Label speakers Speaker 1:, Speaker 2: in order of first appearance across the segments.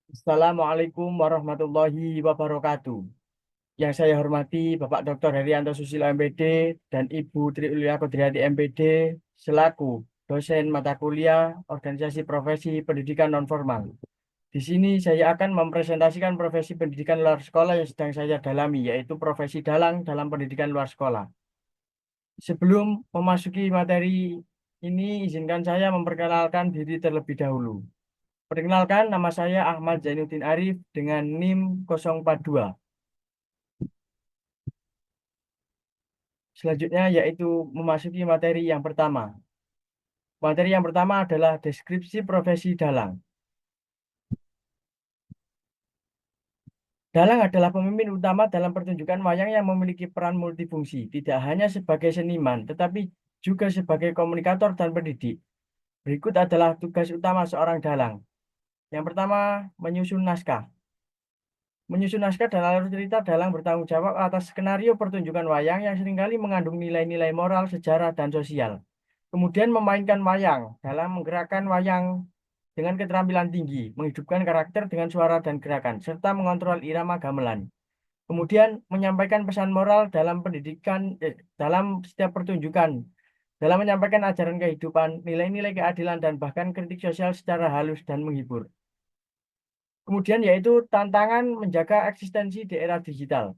Speaker 1: Assalamualaikum warahmatullahi wabarakatuh. Yang saya hormati Bapak Dr. Herianto Susilo MPD dan Ibu Tri Ulia Kodriati MPD selaku dosen mata kuliah Organisasi Profesi Pendidikan Nonformal. Di sini saya akan mempresentasikan profesi pendidikan luar sekolah yang sedang saya dalami, yaitu profesi dalang dalam pendidikan luar sekolah. Sebelum memasuki materi ini, izinkan saya memperkenalkan diri terlebih dahulu. Perkenalkan, nama saya Ahmad Zainuddin Arif dengan NIM 042. Selanjutnya yaitu memasuki materi yang pertama. Materi yang pertama adalah deskripsi profesi dalang. Dalang adalah pemimpin utama dalam pertunjukan wayang yang memiliki peran multifungsi, tidak hanya sebagai seniman, tetapi juga sebagai komunikator dan pendidik. Berikut adalah tugas utama seorang dalang. Yang pertama, menyusun naskah. Menyusun naskah dan alur cerita dalang bertanggung jawab atas skenario pertunjukan wayang yang seringkali mengandung nilai-nilai moral, sejarah, dan sosial. Kemudian memainkan wayang dalam menggerakkan wayang dengan keterampilan tinggi, menghidupkan karakter dengan suara dan gerakan, serta mengontrol irama gamelan. Kemudian menyampaikan pesan moral dalam dalam setiap pertunjukan, dalam menyampaikan ajaran kehidupan, nilai-nilai keadilan, dan bahkan kritik sosial secara halus dan menghibur. Kemudian yaitu tantangan menjaga eksistensi di era digital.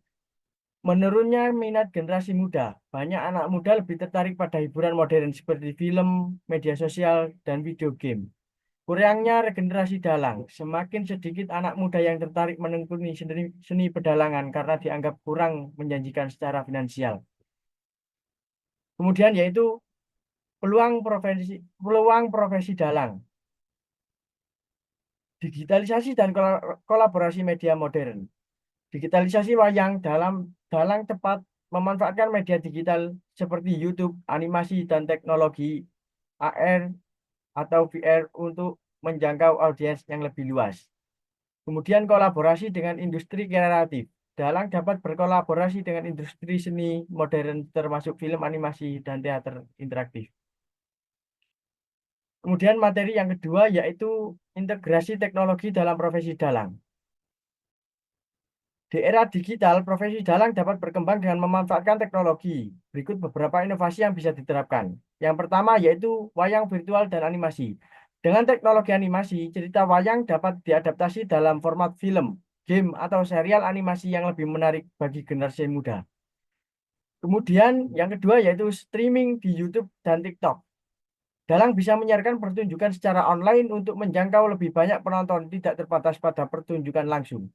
Speaker 1: Menurunnya minat generasi muda, banyak anak muda lebih tertarik pada hiburan modern seperti film, media sosial, dan video game. Kurangnya regenerasi dalang, semakin sedikit anak muda yang tertarik menekuni seni pedalangan karena dianggap kurang menjanjikan secara finansial. Kemudian yaitu peluang profesi dalang, digitalisasi dan kolaborasi media modern. Digitalisasi wayang dalang tepat memanfaatkan media digital seperti YouTube, animasi, dan teknologi AR atau VR untuk menjangkau audiens yang lebih luas. Kemudian kolaborasi dengan industri kreatif. Dalang dapat berkolaborasi dengan industri seni modern termasuk film animasi dan teater interaktif. Kemudian materi yang kedua yaitu integrasi teknologi dalam profesi dalang. Di era digital, profesi dalang dapat berkembang dengan memanfaatkan teknologi. Berikut beberapa inovasi yang bisa diterapkan. Yang pertama yaitu wayang virtual dan animasi. Dengan teknologi animasi, cerita wayang dapat diadaptasi dalam format film, game, atau serial animasi yang lebih menarik bagi generasi muda. Kemudian yang kedua yaitu streaming di YouTube dan TikTok. Dalang bisa menyiarkan pertunjukan secara online untuk menjangkau lebih banyak penonton, tidak terbatas pada pertunjukan langsung.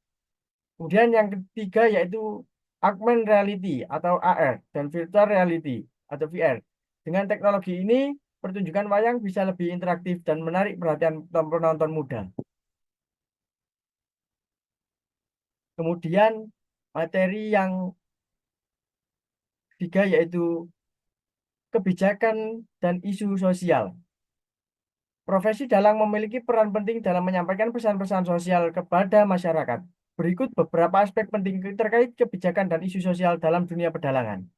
Speaker 1: Kemudian yang ketiga yaitu augmented reality atau AR dan virtual reality atau VR. Dengan teknologi ini, pertunjukan wayang bisa lebih interaktif dan menarik perhatian penonton muda. Kemudian materi yang ketiga yaitu kebijakan dan isu sosial. Profesi dalang memiliki peran penting dalam menyampaikan pesan-pesan sosial kepada masyarakat. Berikut beberapa aspek penting terkait kebijakan dan isu sosial dalam dunia pedalangan.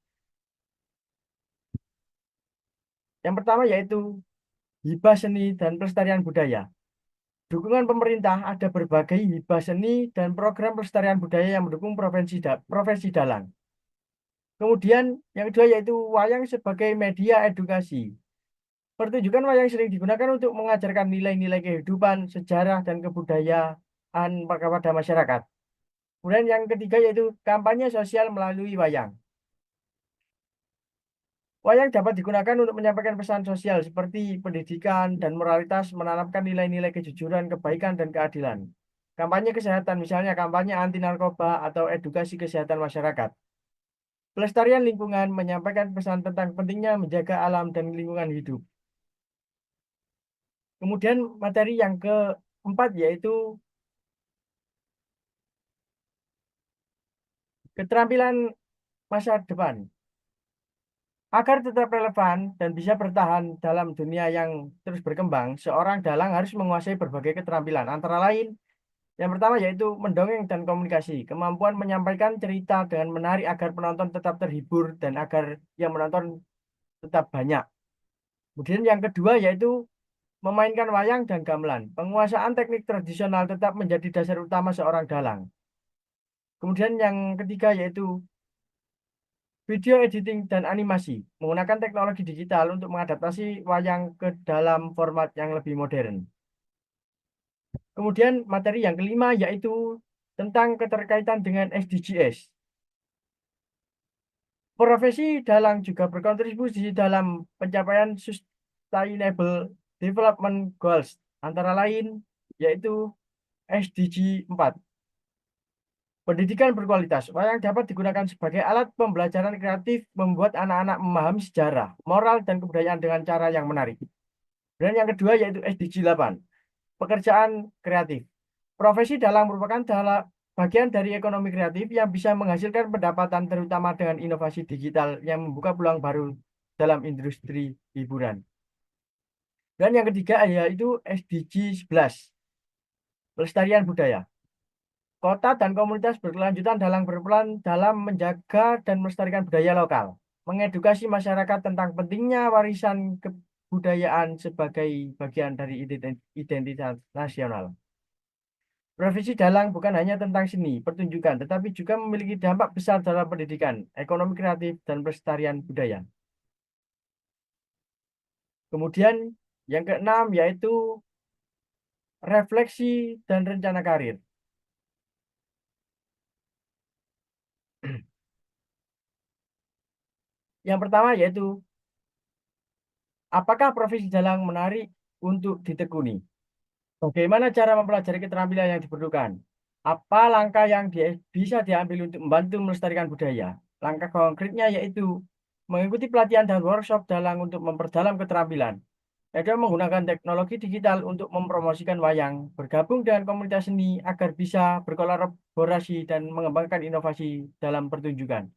Speaker 1: Yang pertama yaitu hibah seni dan pelestarian budaya. Dukungan pemerintah ada berbagai hibah seni dan program pelestarian budaya yang mendukung profesi dalang. Kemudian yang kedua yaitu wayang sebagai media edukasi. Pertunjukan wayang sering digunakan untuk mengajarkan nilai-nilai kehidupan, sejarah, dan kebudayaan kepada masyarakat. Kemudian yang ketiga yaitu kampanye sosial melalui wayang. Wayang dapat digunakan untuk menyampaikan pesan sosial seperti pendidikan dan moralitas, menanamkan nilai-nilai kejujuran, kebaikan, dan keadilan. Kampanye kesehatan, misalnya kampanye anti narkoba atau edukasi kesehatan masyarakat. Pelestarian lingkungan menyampaikan pesan tentang pentingnya menjaga alam dan lingkungan hidup. Kemudian materi yang keempat yaitu keterampilan masa depan. Agar tetap relevan dan bisa bertahan dalam dunia yang terus berkembang, seorang dalang harus menguasai berbagai keterampilan. Antara lain, yang pertama yaitu mendongeng dan komunikasi. Kemampuan menyampaikan cerita dengan menarik agar penonton tetap terhibur dan agar yang menonton tetap banyak. Kemudian yang kedua yaitu memainkan wayang dan gamelan. Penguasaan teknik tradisional tetap menjadi dasar utama seorang dalang. Kemudian yang ketiga yaitu video editing dan animasi, menggunakan teknologi digital untuk mengadaptasi wayang ke dalam format yang lebih modern. Kemudian materi yang kelima yaitu tentang keterkaitan dengan SDGs. Profesi dalang juga berkontribusi dalam pencapaian Sustainable Development Goals, antara lain yaitu SDG 4. Pendidikan berkualitas. Wayang dapat digunakan sebagai alat pembelajaran kreatif, membuat anak-anak memahami sejarah, moral, dan kebudayaan dengan cara yang menarik. Dan yang kedua yaitu SDG 8. Pekerjaan kreatif. Profesi dalang merupakan bagian dari ekonomi kreatif yang bisa menghasilkan pendapatan terutama dengan inovasi digital yang membuka peluang baru dalam industri hiburan. Dan yang ketiga yaitu SDG 11. Pelestarian budaya. Kota dan komunitas berkelanjutan dalam berperan dalam menjaga dan melestarikan budaya lokal, mengedukasi masyarakat tentang pentingnya warisan kebudayaan sebagai bagian dari identitas nasional. Profesi dalang bukan hanya tentang seni, pertunjukan, tetapi juga memiliki dampak besar dalam pendidikan, ekonomi kreatif, dan pelestarian budaya. Kemudian yang keenam yaitu refleksi dan rencana karir. Yang pertama yaitu apakah profesi dalang menarik untuk ditekuni? Bagaimana cara mempelajari keterampilan yang diperlukan? Apa langkah yang bisa diambil untuk membantu melestarikan budaya? Langkah konkretnya yaitu mengikuti pelatihan dan workshop dalang untuk memperdalam keterampilan. Kedua, menggunakan teknologi digital untuk mempromosikan wayang, bergabung dengan komunitas seni agar bisa berkolaborasi dan mengembangkan inovasi dalam pertunjukan.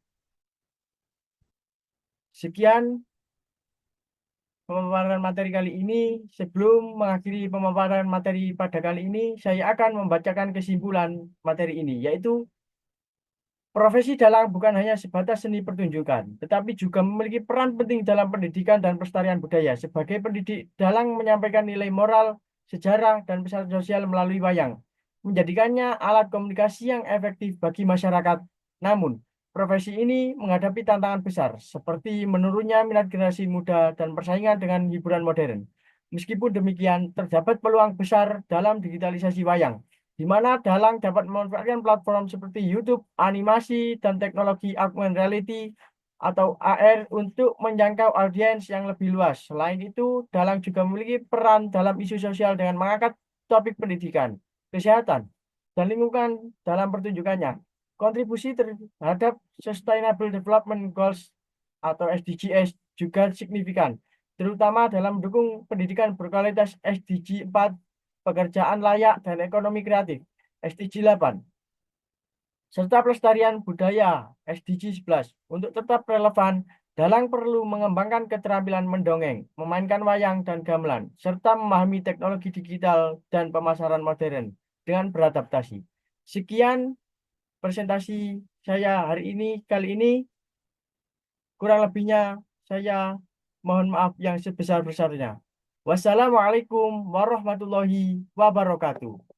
Speaker 1: Sekian pemaparan materi kali ini. Sebelum mengakhiri pemaparan materi pada kali ini, saya akan membacakan kesimpulan materi ini, yaitu profesi dalang bukan hanya sebatas seni pertunjukan, tetapi juga memiliki peran penting dalam pendidikan dan pelestarian budaya. Sebagai pendidik, dalang menyampaikan nilai moral, sejarah, dan pesan sosial melalui wayang, menjadikannya alat komunikasi yang efektif bagi masyarakat. Namun, profesi ini menghadapi tantangan besar, seperti menurunnya minat generasi muda dan persaingan dengan hiburan modern. Meskipun demikian, terdapat peluang besar dalam digitalisasi wayang, di mana dalang dapat memanfaatkan platform seperti YouTube, animasi, dan teknologi augmented reality atau AR untuk menjangkau audiens yang lebih luas. Selain itu, dalang juga memiliki peran dalam isu sosial dengan mengangkat topik pendidikan, kesehatan, dan lingkungan dalam pertunjukannya. Kontribusi terhadap Sustainable Development Goals atau SDGs juga signifikan, terutama dalam mendukung pendidikan berkualitas SDG 4, pekerjaan layak, dan ekonomi kreatif SDG 8, serta pelestarian budaya SDG 11. Untuk tetap relevan, dalang perlu mengembangkan keterampilan mendongeng, memainkan wayang dan gamelan, serta memahami teknologi digital dan pemasaran modern dengan beradaptasi. Sekian presentasi saya hari ini, kali ini. Kurang lebihnya saya mohon maaf yang sebesar-besarnya. Wassalamualaikum warahmatullahi wabarakatuh.